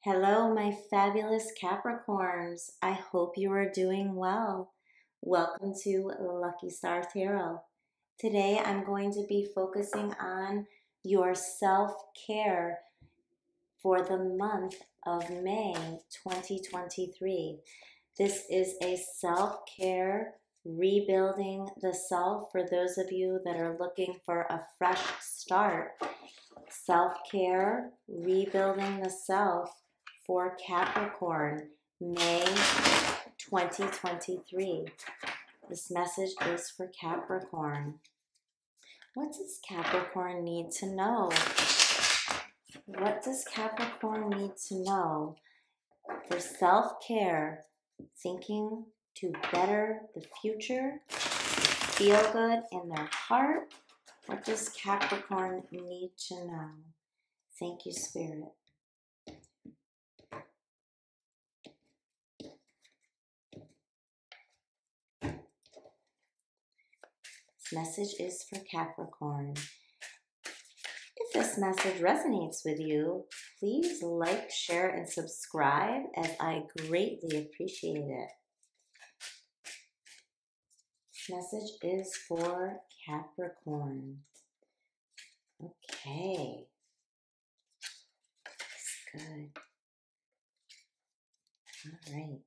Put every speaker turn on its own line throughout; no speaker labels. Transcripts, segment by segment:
Hello, my fabulous Capricorns. I hope you are doing well. Welcome to Lucky Star Tarot. Today I'm going to be focusing on your self-care for the month of May 2023. This is a self-care rebuilding the self for those of you that are looking for a fresh start. Self-care, rebuilding the self for Capricorn, May 2023. This message is for Capricorn. What does Capricorn need to know? What does Capricorn need to know for self-care, thinking to better the future, feel good in their heart? What does Capricorn need to know? Thank you, Spirit. This message is for Capricorn. If this message resonates with you, please like, share, and subscribe as I greatly appreciate it. This message is for Capricorn. Okay. That's good. All right.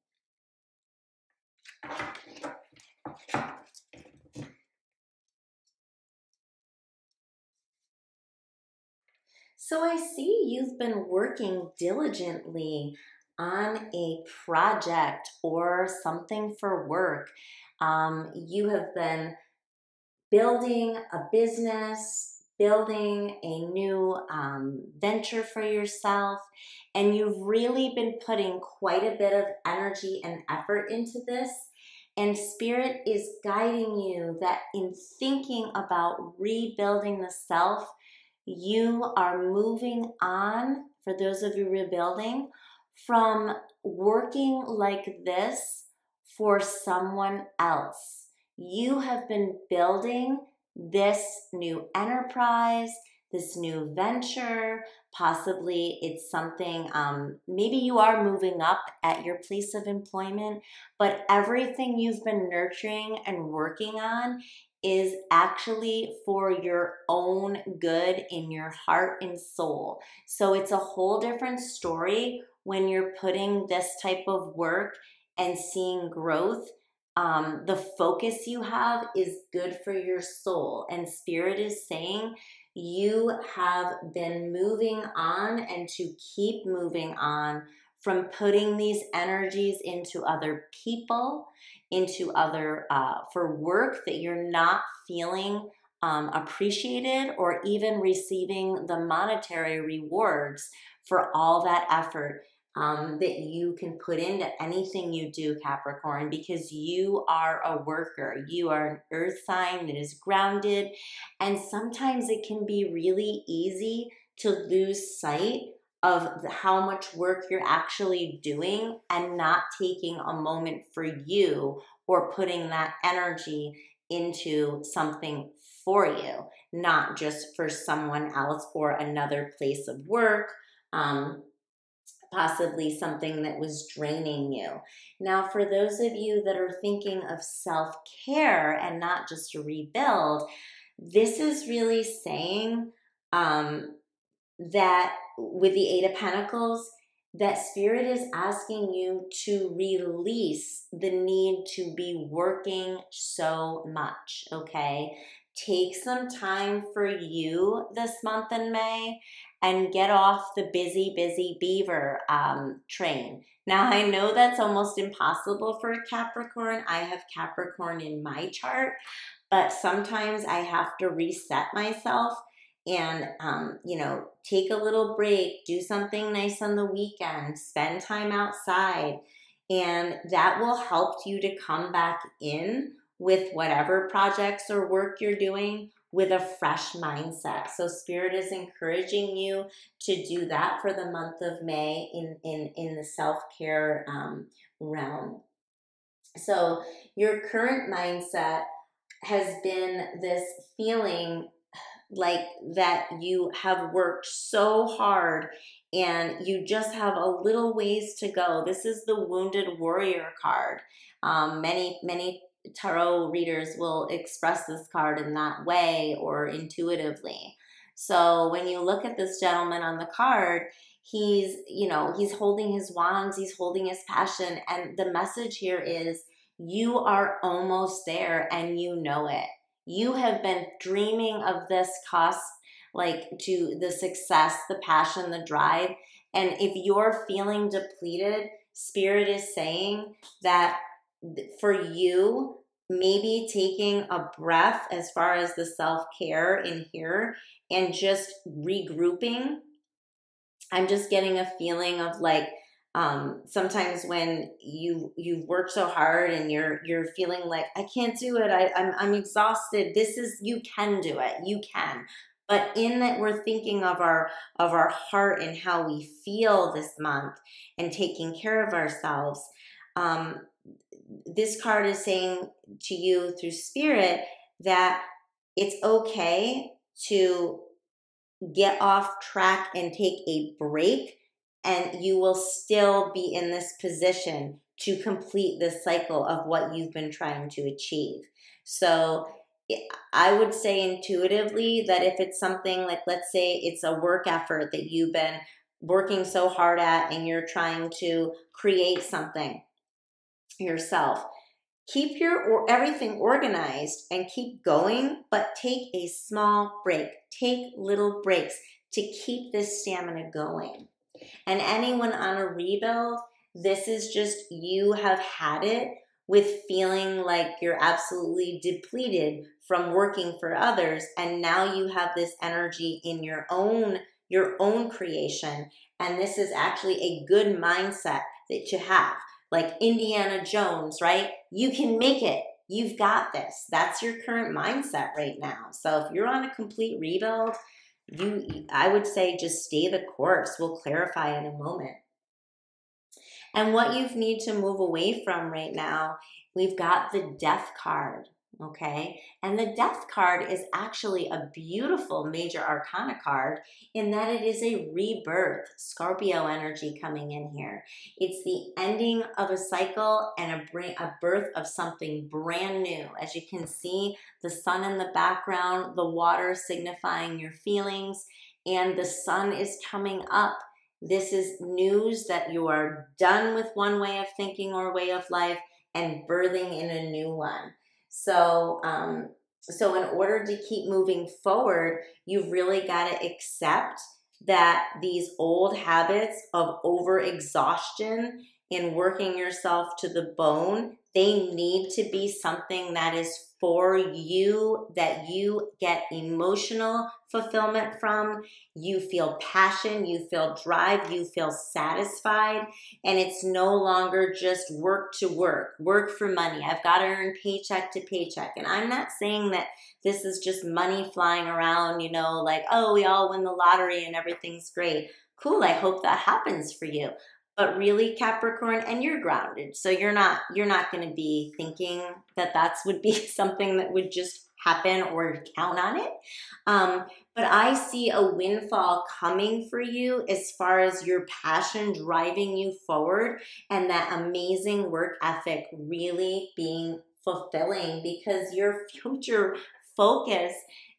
So I see you've been working diligently on a project or something for work. You have been building a business, building a new venture for yourself, and you've really been putting quite a bit of energy and effort into this. And Spirit is guiding you that in thinking about rebuilding the self, you are moving on, for those of you rebuilding, from working like this for someone else. You have been building this new enterprise, this new venture. Possibly it's something, maybe you are moving up at your place of employment, but everything you've been nurturing and working on is actually for your own good in your heart and soul. So it's a whole different story when you're putting this type of work and seeing growth. The focus you have is good for your soul, and Spirit is saying you have been moving on and to keep moving on from putting these energies into other people, into other, for work that you're not feeling appreciated or even receiving the monetary rewards for all that effort that you can put into anything you do, Capricorn, because you are a worker. You are an earth sign that is grounded, and sometimes it can be really easy to lose sight of how much work you're actually doing and not taking a moment for you or putting that energy into something for you, not just for someone else or another place of work. Possibly something that was draining you. Now, for those of you that are thinking of self-care and not just to rebuild, this is really saying that with the Eight of Pentacles, that Spirit is asking you to release the need to be working so much, okay? Take some time for you this month in May and get off the busy, busy beaver train. Now, I know that's almost impossible for Capricorn. I have Capricorn in my chart, but sometimes I have to reset myself and, take a little break, do something nice on the weekend, spend time outside, and that will help you to come back in with whatever projects or work you're doing with a fresh mindset. So Spirit is encouraging you to do that for the month of May in the self-care realm. So your current mindset has been this feeling like that you have worked so hard and you just have a little ways to go. This is the Wounded Warrior card. Many tarot readers will express this card in that way or intuitively. So when you look at this gentleman on the card, he's, you know, he's holding his wands, he's holding his passion, and the message here is you are almost there and you know it. You have been dreaming of this cusp, like to the success, the passion, the drive. And if you're feeling depleted, Spirit is saying that for you, maybe taking a breath as far as the self-care in here and just regrouping. I'm just getting a feeling of like sometimes when you've worked so hard and you're feeling like I can't do it, I'm exhausted. This is, you can do it, you can. But in that we're thinking of our heart and how we feel this month and taking care of ourselves. This card is saying to you through Spirit that it's okay to get off track and take a break, and you will still be in this position to complete this cycle of what you've been trying to achieve. So I would say intuitively that if it's something like, let's say it's a work effort that you've been working so hard at and you're trying to create something yourself, keep your everything organized and keep going, but take a small break. Take little breaks to keep this stamina going. And anyone on a rebuild, this is just, you have had it with feeling like you're absolutely depleted from working for others, and now you have this energy in your own creation, and this is actually a good mindset that you have. Like Indiana Jones, right? You can make it. You've got this. That's your current mindset right now. So if you're on a complete rebuild, I would say just stay the course. We'll clarify in a moment. And what you need to move away from right now, we've got the Death card, okay? And the Death card is actually a beautiful major arcana card in that it is a rebirth, Scorpio energy coming in here. It's the ending of a cycle and a birth of something brand new. As you can see, the sun in the background, the water signifying your feelings, and the sun is coming up. This is news that you are done with one way of thinking or way of life and birthing in a new one. So, so in order to keep moving forward, you've really got to accept that these old habits of overexhaustion in working yourself to the bone, they need to be something that is for you, that you get emotional fulfillment from, you feel passion, you feel drive, you feel satisfied, and it's no longer just work to work, work for money. I've got to earn paycheck to paycheck. And I'm not saying that this is just money flying around, you know, like, oh, we all win the lottery and everything's great. Cool, I hope that happens for you. But really, Capricorn, and you're grounded, so you're not going to be thinking that would be something that would just happen or count on it. But I see a windfall coming for you as far as your passion driving you forward and that amazing work ethic really being fulfilling, because your future focus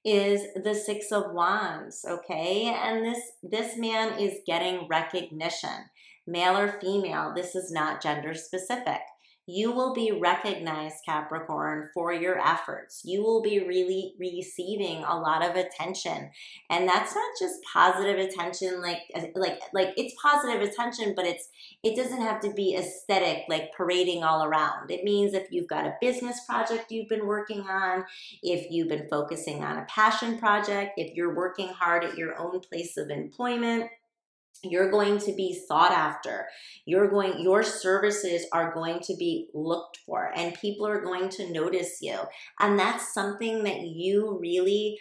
is the Six of Wands, okay? And this man is getting recognition. Male or female, this is not gender specific. You will be recognized, Capricorn, for your efforts. You will be really receiving a lot of attention. And that's not just positive attention, like it's positive attention, but it doesn't have to be aesthetic, like parading all around. It means if you've got a business project you've been working on, if you've been focusing on a passion project, if you're working hard at your own place of employment, you're going to be sought after. Your services are going to be looked for, and people are going to notice you. And that's something that you really,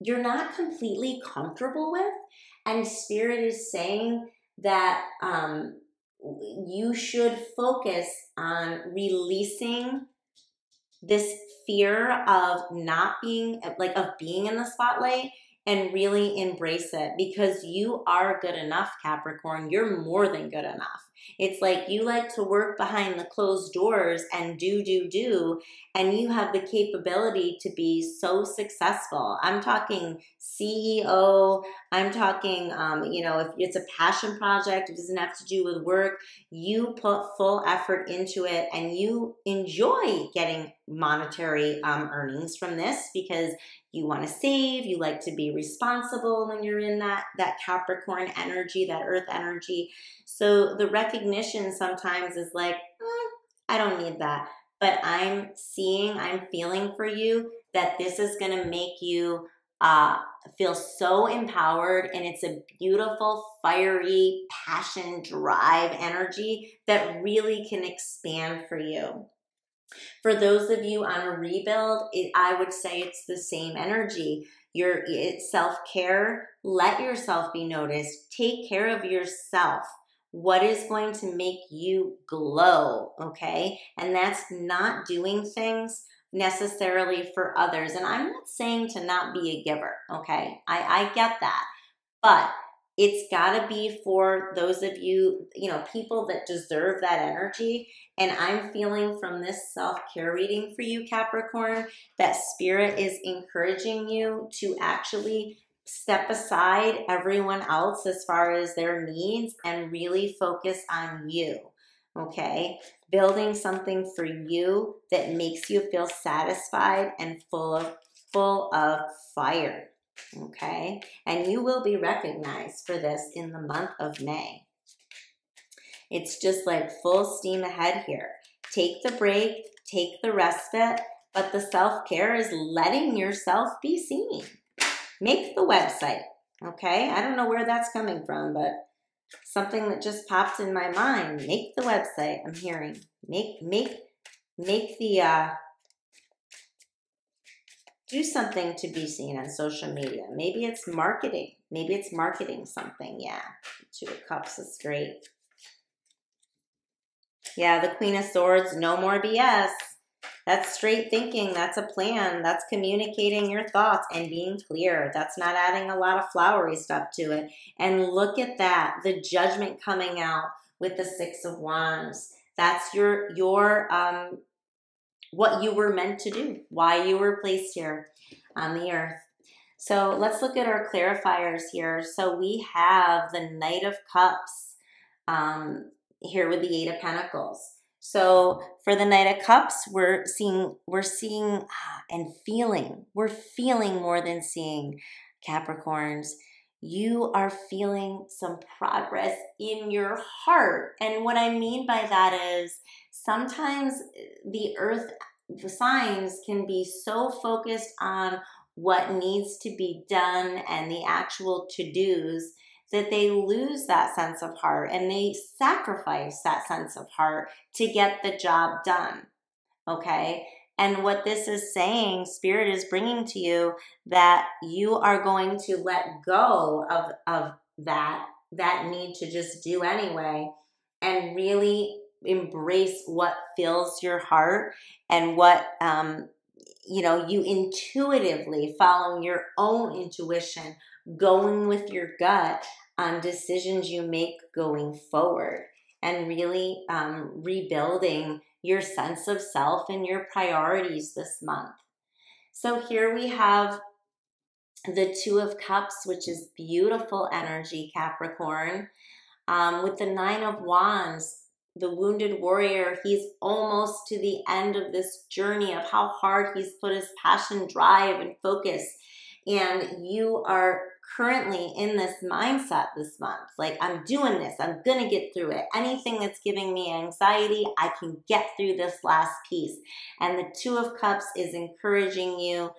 you're not completely comfortable with. And Spirit is saying that you should focus on releasing this fear of not being, like, of being in the spotlight, and really embrace it, because you are good enough, Capricorn. You're more than good enough. It's like you like to work behind the closed doors and do, and you have the capability to be so successful. I'm talking CEO. I'm talking, if it's a passion project, it doesn't have to do with work. You put full effort into it and you enjoy getting monetary earnings from this, because you want to save, you like to be responsible when you're in that Capricorn energy, that earth energy. So the recognition sometimes is like, I don't need that. But I'm feeling for you that this is going to make you feel so empowered, and it's a beautiful, fiery, passion, drive energy that really can expand for you. For those of you on a rebuild, I would say it's the same energy. It's self-care. Let yourself be noticed. Take care of yourself. What is going to make you glow, okay? And that's not doing things necessarily for others. And I'm not saying to not be a giver, okay? I get that. But it's got to be for those of you, people that deserve that energy. And I'm feeling from this self-care reading for you, Capricorn, that Spirit is encouraging you to actually step aside everyone else as far as their needs and really focus on you, okay? Building something for you that makes you feel satisfied and full of fire. Okay, and you will be recognized for this in the month of May. It's just like full steam ahead here. Take the break, take the respite, but the self-care is letting yourself be seen. Make the website, okay? I don't know where that's coming from, but something that just popped in my mind. Make the website, I'm hearing. Make the do something to be seen on social media. Maybe it's marketing. Maybe it's marketing something. Yeah, Two of Cups is great. Yeah, the Queen of Swords, no more BS. That's straight thinking. That's a plan. That's communicating your thoughts and being clear. That's not adding a lot of flowery stuff to it. And look at that, the Judgment coming out with the Six of Wands. That's your what you were meant to do, why you were placed here on the earth. So let's look at our clarifiers here. So we have the Knight of Cups here with the Eight of Pentacles. So for the Knight of Cups, we're seeing and feeling. We're feeling more than seeing, Capricorns. You are feeling some progress in your heart. And what I mean by that is sometimes the earth signs can be so focused on what needs to be done and the actual to-dos that they lose that sense of heart, and they sacrifice that sense of heart to get the job done, okay? And what this is saying, Spirit is bringing to you that you are going to let go of that need to just do anyway, and really embrace what fills your heart and what, you intuitively following your own intuition, going with your gut on decisions you make going forward, and really rebuilding your sense of self and your priorities this month. So here we have the Two of Cups, which is beautiful energy, Capricorn. With the Nine of Wands, the wounded warrior, he's almost to the end of this journey of how hard he's put his passion, drive, and focus. And you are currently in this mindset this month. Like, I'm doing this. I'm going to get through it. Anything that's giving me anxiety, I can get through this last piece. And the Two of Cups is encouraging you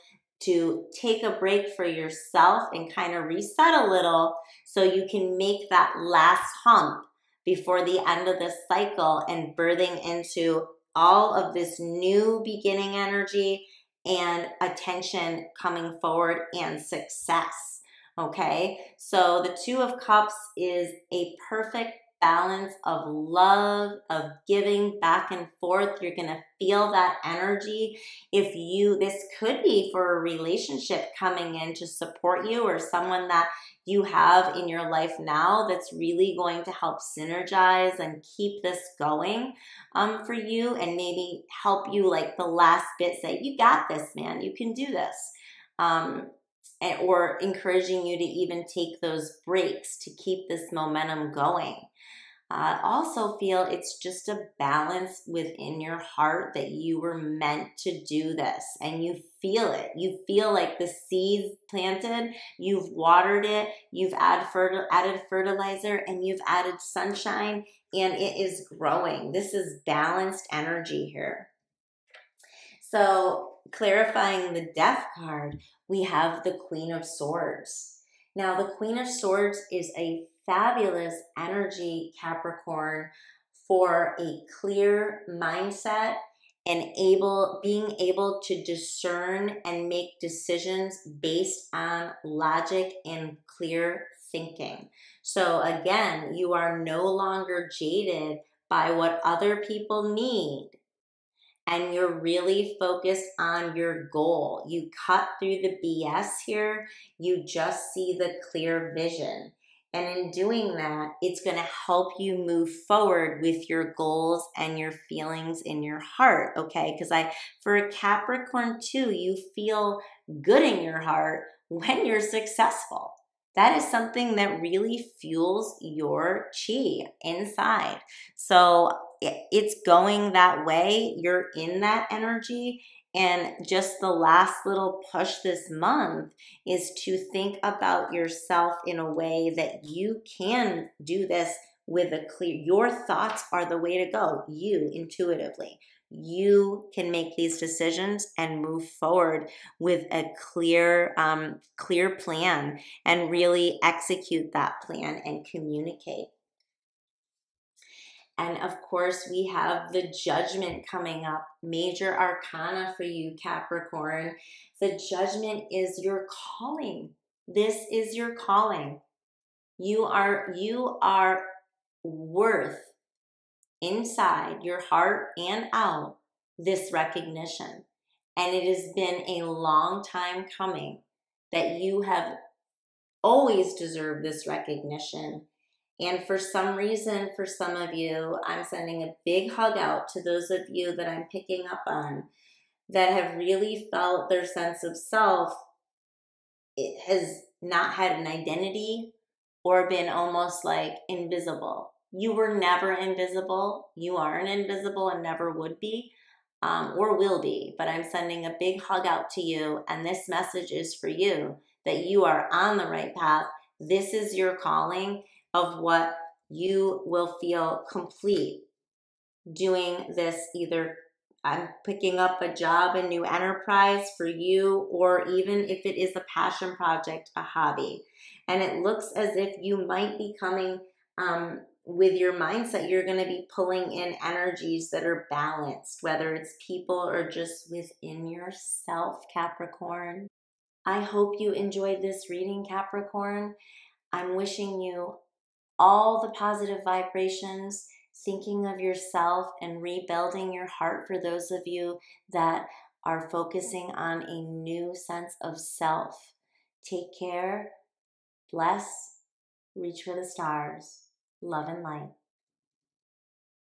to take a break for yourself and kind of reset a little so you can make that last hump before the end of this cycle and birthing into all of this new beginning energy and attention coming forward and success, okay? So the Two of Cups is a perfect balance of love, of giving back and forth. You're going to feel that energy. This could be for a relationship coming in to support you, or someone that you have in your life now that's really going to help synergize and keep this going for you, and maybe help you like the last bit, say, you got this, man, you can do this. Or encouraging you to even take those breaks to keep this momentum going. Also feel it's just a balance within your heart that you were meant to do this, and you feel it. You feel like the seeds planted, you've watered it, you've added fertilizer, and you've added sunshine, and it is growing. This is balanced energy here. So clarifying the Death card, we have the Queen of Swords. Now, the Queen of Swords is a fabulous energy, Capricorn, for a clear mindset and being able to discern and make decisions based on logic and clear thinking. So again, you are no longer jaded by what other people need, and you're really focused on your goal. You cut through the BS here. You just see the clear vision. And in doing that, it's going to help you move forward with your goals and your feelings in your heart, okay? Because for a Capricorn too, you feel good in your heart when you're successful. That is something that really fuels your chi inside. So it's going that way. You're in that energy. And just the last little push this month is to think about yourself in a way that you can do this with a clear, your thoughts are the way to go, you intuitively. You can make these decisions and move forward with a clear plan, and really execute that plan and communicate. And of course, we have the Judgment coming up, major arcana for you, Capricorn. The Judgment is your calling. This is your calling. You are worth, inside your heart and out, this recognition. And it has been a long time coming that you have always deserved this recognition. And for some reason, for some of you, I'm sending a big hug out to those of you that I'm picking up on that have really felt their sense of self. It has not had an identity or been almost like invisible. You were never invisible. You aren't invisible and never would be, or will be. But I'm sending a big hug out to you, and this message is for you, that you are on the right path. This is your calling of what you will feel complete doing this. Either I'm picking up a job, a new enterprise for you, or even if it is a passion project, a hobby. And it looks as if you might be coming with your mindset, you're going to be pulling in energies that are balanced, whether it's people or just within yourself, Capricorn. I hope you enjoyed this reading, Capricorn. I'm wishing you all the positive vibrations, thinking of yourself and rebuilding your heart for those of you that are focusing on a new sense of self. Take care, bless, reach for the stars, love and light.